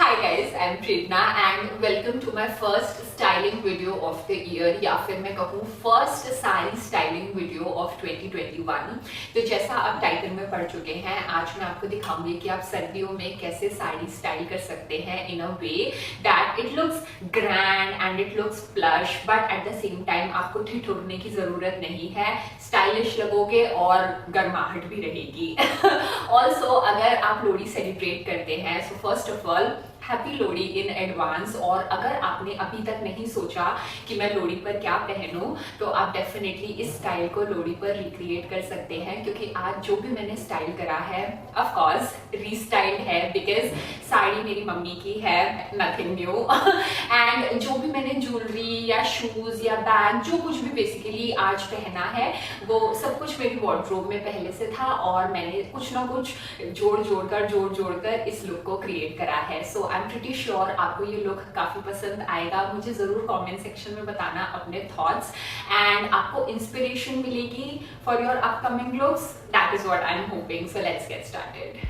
Hi guys, I'm Prerna and welcome to my first styling video of the year या फिर मैं कहूँ first sari styling video of 2021। तो जैसा आप टाइटल में पढ़ चुके हैं, आज मैं आपको दिखाऊंगी कि आप सर्दियों में कैसे साड़ी स्टाइल कर सकते हैं in a way that it looks grand and it looks plush, but at the same time आपको ठिठुरने की जरूरत नहीं है, स्टाइलिश लगोगे और गर्माहट भी रहेगी। ऑल्सो अगर आप लोहड़ी सेलिब्रेट करते हैं, so first of all happy Lohri in advance. और अगर आपने अभी तक नहीं सोचा कि मैं लोहड़ी पर क्या पहनूं, तो आप डेफिनेटली इस स्टाइल को लोहड़ी पर रिक्रिएट कर सकते हैं, क्योंकि आज जो भी मैंने स्टाइल करा है ऑफ कोर्स रीस्टाइल्ड है, बिकॉज साड़ी मेरी मम्मी की है, नथिंग न्यू। एंड जो भी मैंने ज्वेलरी या शूज या बैग जो कुछ भी बेसिकली आज पहना है, वो सब कुछ मेरी वार्डरोब में पहले से था और मैंने कुछ ना कुछ जोड़ कर इस लुक को क्रिएट करा है। सो आई एम प्रीटी श्योर आपको ये लुक काफी पसंद आएगा। मुझे जरूर कमेंट सेक्शन में बताना अपने थॉट्स, एंड आपको इंस्पिरेशन मिलेगी for your upcoming looks. That is what I am hoping. So let's get started.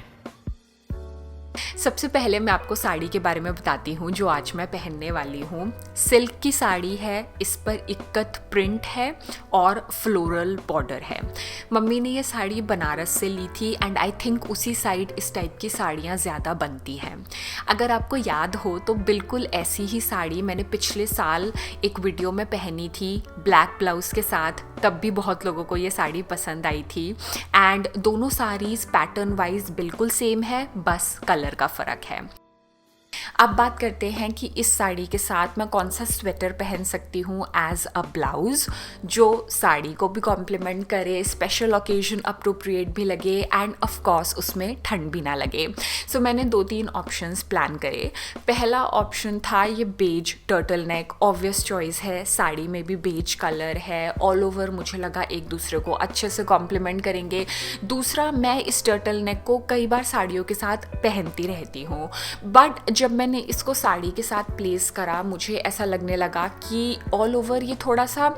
सबसे पहले मैं आपको साड़ी के बारे में बताती हूँ जो आज मैं पहनने वाली हूँ। सिल्क की साड़ी है, इस पर इक्कत प्रिंट है और फ्लोरल बॉर्डर है। मम्मी ने ये साड़ी बनारस से ली थी एंड आई थिंक उसी साइड इस टाइप की साड़ियाँ ज़्यादा बनती हैं। अगर आपको याद हो तो बिल्कुल ऐसी ही साड़ी मैंने पिछले साल एक वीडियो में पहनी थी ब्लैक ब्लाउज़ के साथ, तब भी बहुत लोगों को ये साड़ी पसंद आई थी। एंड दोनों साड़ीज़ पैटर्न वाइज बिल्कुल सेम है, बस कलर का फ़र्क है। अब बात करते हैं कि इस साड़ी के साथ मैं कौन सा स्वेटर पहन सकती हूँ एज अ ब्लाउज़ जो साड़ी को भी कॉम्प्लीमेंट करे, स्पेशल ओकेजन अप्रोप्रिएट भी लगे एंड ऑफ कोर्स उसमें ठंड भी ना लगे। सो मैंने 2-3 ऑप्शंस प्लान करे। पहला ऑप्शन था ये beige turtle neck, obvious choice है, साड़ी में भी बेज कलर है, ऑल ओवर मुझे लगा एक दूसरे को अच्छे से कॉम्प्लीमेंट करेंगे। दूसरा, मैं इस टर्टल नेक को कई बार साड़ियों के साथ पहनती रहती हूँ, बट जब मैंने इसको साड़ी के साथ प्लेस करा मुझे ऐसा लगने लगा कि ऑल ओवर ये थोड़ा सा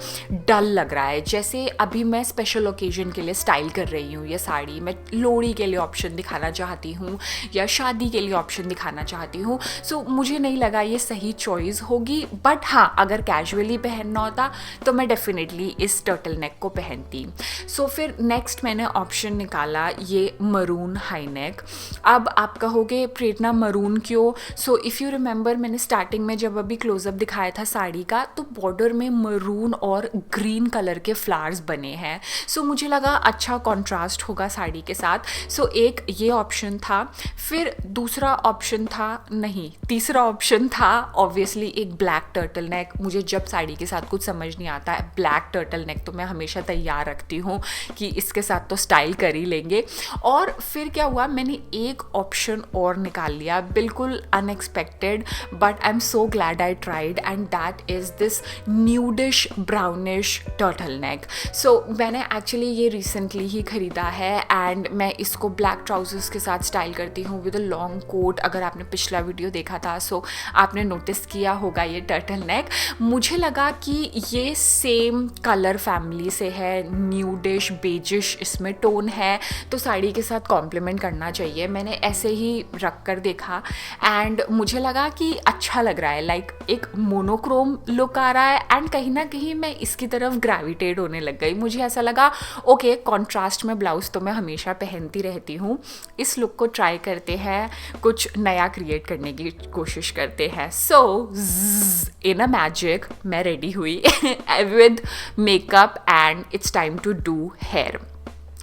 डल लग रहा है। जैसे अभी मैं स्पेशल ओकेजन के लिए स्टाइल कर रही हूँ ये साड़ी, मैं लोहड़ी के लिए ऑप्शन दिखाना चाहती हूँ या शादी के लिए ऑप्शन दिखाना चाहती हूँ। सो मुझे नहीं लगा ये सही चॉइस होगी, बट हाँ अगर कैजुअली पहनना होता तो मैं डेफिनेटली इस टर्टल नेक को पहनती। सो फिर नेक्स्ट मैंने ऑप्शन निकाला ये मरून हाई नेक। अब आप कहोगे प्रेरणा मरून क्यों? सो इफ़ यू रिमेंबर मैंने स्टार्टिंग में जब अभी क्लोजअप दिखाया था साड़ी का, तो बॉर्डर में मरून और ग्रीन कलर के फ्लावर्स बने हैं। सो मुझे लगा अच्छा कॉन्ट्रास्ट होगा साड़ी के साथ। सो एक ये ऑप्शन था। फिर दूसरा ऑप्शन था, नहीं तीसरा ऑप्शन था ऑब्वियसली एक ब्लैक टर्टल नेक। मुझे जब साड़ी के साथ कुछ समझ नहीं आता है, ब्लैक टर्टल नेक तो मैं हमेशा तैयार रखती हूँ कि इसके साथ तो स्टाइल कर ही लेंगे। और फिर क्या हुआ, मैंने एक ऑप्शन और निकाल लिया, बिल्कुल unexpected, but I'm so glad I tried, and that is this nudish brownish turtleneck. So मैंने एक्चुअली ये रिसेंटली ही ख़रीदा है एंड मैं इसको ब्लैक ट्राउजर्स के साथ स्टाइल करती हूँ विद अ लॉन्ग कोट। अगर आपने पिछला वीडियो देखा था सो आपने नोटिस किया होगा ये टर्टल नेक। मुझे लगा कि ये सेम कलर फैमिली से है, न्यूडिश बेजिश इसमें टोन है, तो साड़ी के साथ कॉम्प्लीमेंट करना चाहिए। मैंने ऐसे ही रख कर देखा एंड मुझे लगा कि अच्छा लग रहा है, लाइक एक मोनोक्रोम लुक आ रहा है एंड कहीं ना कहीं मैं इसकी तरफ ग्रेविटेट होने लग गई। मुझे ऐसा लगा ओके कॉन्ट्रास्ट में ब्लाउज तो मैं हमेशा पहनती रहती हूँ, इस लुक को ट्राई करते हैं, कुछ नया क्रिएट करने की कोशिश करते हैं। सो इन अ मैजिक मैं रेडी हुई with makeup and it's time to do hair.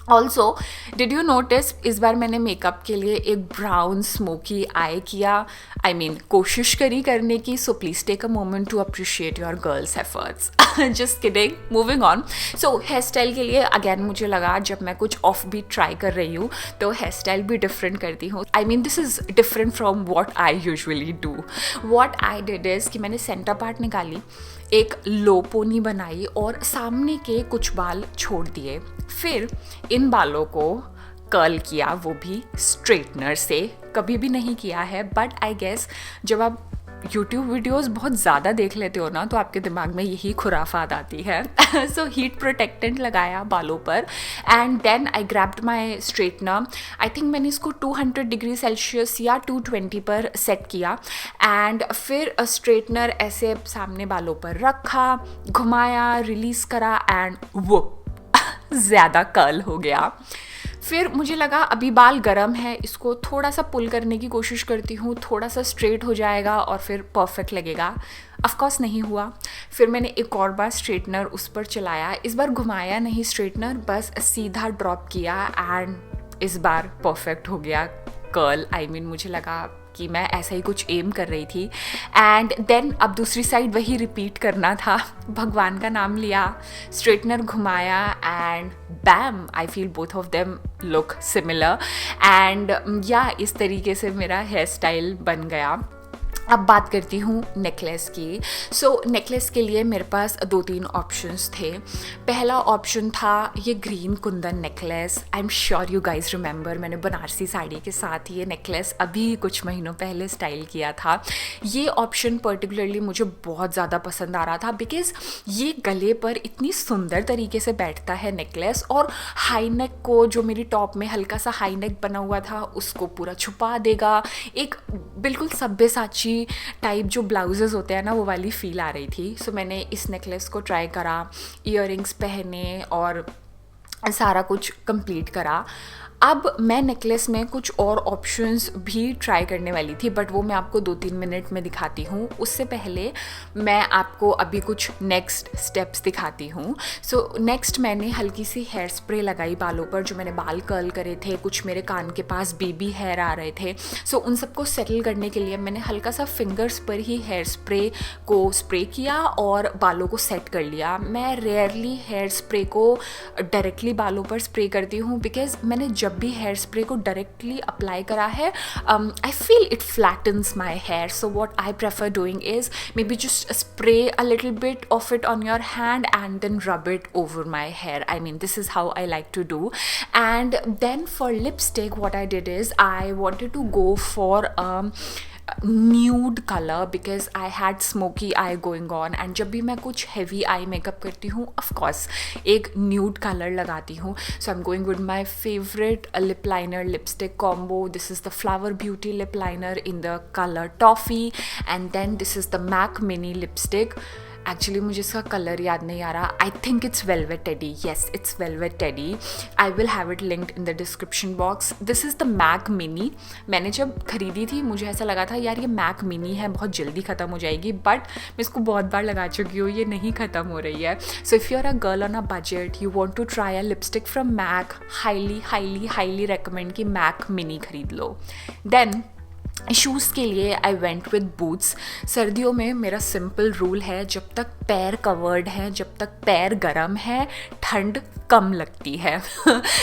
Also did you notice इस बार मैंने मेकअप के लिए एक ब्राउन स्मोकी आई किया, आई मीन कोशिश करी करने की। So please take a moment to appreciate your girls efforts. Just kidding, moving on. So hair style के लिए अगेन मुझे लगा जब मैं कुछ ऑफ बीट ट्राई कर रही हूँ तो हेयर स्टाइल भी डिफरेंट करती हूँ। I mean this is different from what I usually do. What I did is कि मैंने सेंटर पार्ट निकाली, एक लो पोनी बनाई और सामने के कुछ बाल छोड़ दिए। फिर इन बालों को कर्ल किया, वो भी स्ट्रेटनर से। कभी भी नहीं किया है, बट आई गेस जब आप यूट्यूब वीडियोस बहुत ज़्यादा देख लेते हो ना तो आपके दिमाग में यही खुराफात आती है. सो हीट प्रोटेक्टेंट लगाया बालों पर and then I grabbed my straightener. I think मैंने इसको 200 डिग्री सेल्सियस या 220 पर सेट किया एंड फिर स्ट्रेटनर ऐसे सामने बालों पर रखा, घुमाया, रिलीज़ करा एंड वो ज़्यादा कर्ल हो गया. फिर मुझे लगा अभी बाल गरम है, इसको थोड़ा सा पुल करने की कोशिश करती हूँ, थोड़ा सा स्ट्रेट हो जाएगा और फिर परफेक्ट लगेगा. ऑफ कोर्स नहीं हुआ. फिर मैंने एक और बार स्ट्रेटनर उस पर चलाया. इस बार घुमाया नहीं स्ट्रेटनर, बस सीधा ड्रॉप किया एंड इस बार परफेक्ट हो गया कर्ल. आई मीन मुझे लगा कि मैं ऐसा ही कुछ एम कर रही थी. एंड देन अब दूसरी साइड वही रिपीट करना था. भगवान का नाम लिया, स्ट्रेटनर घुमाया and bam, I feel both of them look similar. And या इस तरीके से मेरा हेयर स्टाइल बन गया. अब बात करती हूँ नेकलेस की. सो नेकलेस के लिए मेरे पास 2-3 ऑप्शंस थे. पहला ऑप्शन था ये green Kundan necklace. I am sure you guys remember, मैंने बनारसी साड़ी के साथ ये नेकलेस अभी कुछ महीनों पहले स्टाइल किया था. ये ऑप्शन पर्टिकुलरली मुझे बहुत ज़्यादा पसंद आ रहा था बिकॉज़ ये गले पर इतनी सुंदर तरीके से बैठता है नेकलेस और हाई नेक को, जो मेरी टॉप में हल्का सा हाई नेक बना हुआ था, उसको पूरा छुपा देगा. एक बिल्कुल सब्यसाची टाइप जो ब्लाउजेस होते हैं ना, वो वाली फील आ रही थी. सो मैंने इस नेकलेस को ट्राई करा, इयररिंग्स पहने और सारा कुछ कंप्लीट करा. अब मैं नेकलेस में कुछ और ऑप्शंस भी ट्राई करने वाली थी बट वो मैं आपको 2-3 मिनट में दिखाती हूँ. उससे पहले मैं आपको अभी कुछ नेक्स्ट स्टेप्स दिखाती हूँ. सो नेक्स्ट मैंने हल्की सी हेयर स्प्रे लगाई बालों पर. जो मैंने बाल कर्ल करे थे, कुछ मेरे कान के पास बेबी हेयर आ रहे थे, सो उन सबको सेटल करने के लिए मैंने हल्का सा फिंगर्स पर ही हेयर स्प्रे को स्प्रे किया और बालों को सेट कर लिया. मैं रेयरली हेयर स्प्रे को डायरेक्टली बालों पर स्प्रे करती हूँ बिकॉज मैंने जब भी हेयर स्प्रे को डायरेक्टली अप्लाई करा है, I feel it flattens my hair. So what I prefer doing is maybe just spray a little bit of it on your hand and then rub it over my hair. I mean this is how I like to do. And then for lipstick what I did is I wanted to go for nude color because I had smoky eye going on and जब भी मैं कुछ heavy eye makeup करती हूँ of course एक nude color लगाती हूँ. So I'm going with my favorite lip liner lipstick combo. This is the Flower Beauty lip liner in the color Toffee and then this is the MAC mini lipstick. Actually मुझे इसका colour याद नहीं आ रहा. I think it's Velvet Teddy. Yes, it's Velvet Teddy. I will have it linked in the description box. This is the MAC mini. मैंने जब खरीदी थी मुझे ऐसा लगा था यार ये मैक मिनी है, बहुत जल्दी ख़त्म हो जाएगी, बट मैं इसको बहुत बार लगा चुकी हूँ, ये नहीं ख़त्म हो रही है. So if you are a girl on a budget, you want to try a lipstick from MAC, highly recommend कि मैक मिनी खरीद लो. देन शूज़ के लिए आई वेंट विद बूट्स. सर्दियों में मेरा सिंपल रूल है, जब तक पैर कवर्ड है, जब तक पैर गर्म है, ठंड कम लगती है.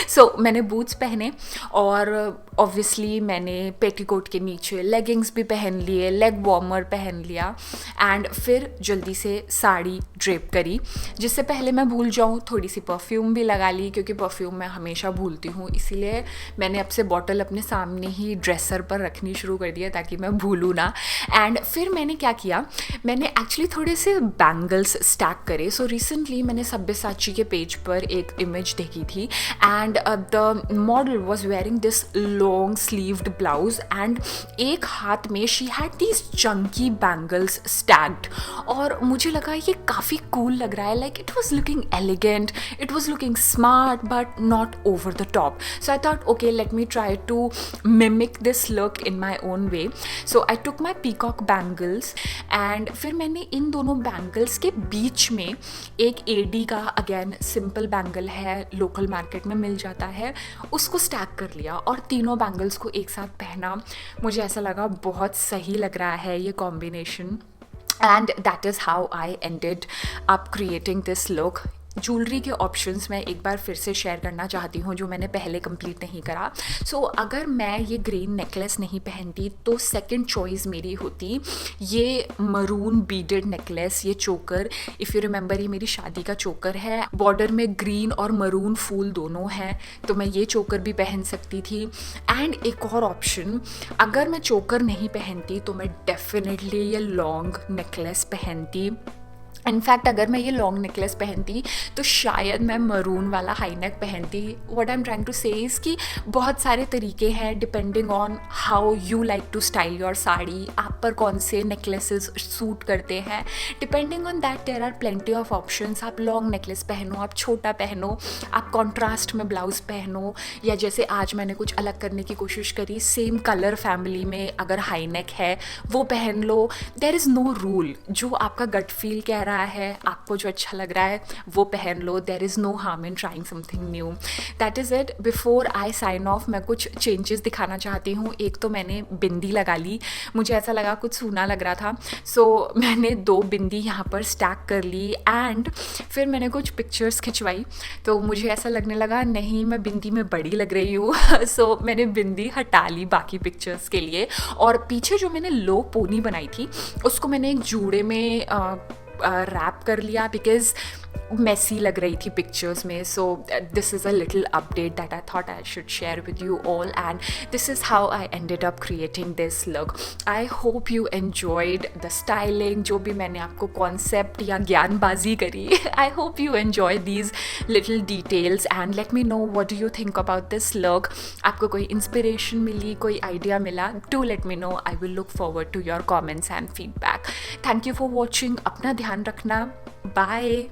सो मैंने बूट्स पहने और ऑब्वियसली मैंने पेटीकोट के नीचे लेगिंग्स भी पहन लिए, लेग वार्मर पहन लिया एंड फिर जल्दी से साड़ी ड्रेप करी. जिससे पहले मैं भूल जाऊँ थोड़ी सी परफ्यूम भी लगा ली क्योंकि परफ्यूम मैं हमेशा भूलती हूँ, इसीलिए मैंने अब से बॉटल अपने सामने ही ड्रेसर पर रखनी शुरू कर दिया ताकि मैं भूलूँ ना. एंड फिर मैंने क्या किया, मैंने एक्चुअली थोड़े से बैंगल्स स्टैक करे. सो रिसेंटली मैंने सब्यसाची के पेज पर एक इमेज देखी थी and the model was wearing this long sleeved blouse and एक हाथ में she had these chunky bangles stacked और मुझे लगा ये काफ़ी कूल लग रहा है. Like it was looking elegant, it was looking smart but not over the top. So I thought okay let me try to mimic this look in my own way. So I took my peacock bangles and फिर मैंने इन दोनों bangles के बीच में एक AD का again simple bangle है, local market में मिल जाता है, उसको स्टैक कर लिया और तीनों बैंगल्स को एक साथ पहना. मुझे ऐसा लगा बहुत सही लग रहा है ये combination and that is how I ended up creating this look. Jewellery के ऑप्शंस मैं एक बार फिर से शेयर करना चाहती हूँ जो मैंने पहले कंप्लीट नहीं करा। सो अगर मैं ये ग्रीन नेकलेस नहीं पहनती तो सेकंड चॉइस मेरी होती ये मरून बीडेड नेकलेस, ये चोकर। इफ़ यू रिमेंबर ये मेरी शादी का चोकर है, बॉर्डर में ग्रीन और मरून फूल दोनों हैं, तो मैं ये चोकर भी पहन सकती थी। एंड एक और ऑप्शन, अगर मैं चोकर नहीं पहनती तो मैं डेफिनेटली ये लॉन्ग नेकलेस पहनती। इनफैक्ट अगर मैं ये लॉन्ग नेकलेस पहनती तो शायद मैं मरून वाला हाई नेक पहनती। What I am trying to say is कि बहुत सारे तरीके हैं depending on how you like to style your sari, आप पर कौन से नेकलेसेस सूट करते हैं। Depending on that there are plenty of options. आप लॉन्ग नेकलेस पहनो, आप छोटा पहनो, आप कॉन्ट्रास्ट में ब्लाउज पहनो, या जैसे आज मैंने कुछ अलग करने की कोशिश करी, सेम कलर फैमिली में अगर हाई नेक है वो पहन लो। देयर इज़ नो रूल, जो आपका गट फील कह रहा है, आपको जो अच्छा लग रहा है वो पहन लो। There is no harm in trying something new. That is it. Before I sign off मैं कुछ चेंजेस दिखाना चाहती हूँ। एक तो मैंने बिंदी लगा ली, मुझे ऐसा लगा कुछ सूना लग रहा था, सो मैंने 2 बिंदी यहाँ पर स्टैक कर ली। एंड फिर मैंने कुछ पिक्चर्स खिंचवाई तो मुझे ऐसा लगने लगा नहीं मैं बिंदी में बड़ी लग रही हूँ सो मैंने बिंदी हटा ली बाकी पिक्चर्स के लिए। और पीछे जो मैंने लो पोनी बनाई थी उसको मैंने एक जूड़े में रैप कर लिया बिकॉज मेसी लग रही थी पिक्चर्स में। So this is a little update that I thought I should share with you all, and this is how I ended up creating this look. I hope you enjoyed the styling, जो भी मैंने आपको concept या ज्ञानबाजी करी। I hope you enjoy these little details and let me know what do you think about this look. आपको कोई inspiration मिली, कोई idea मिला, do let me know. I will look forward to your comments and feedback. Thank you for watching. अपना ध्यान रखना। Bye.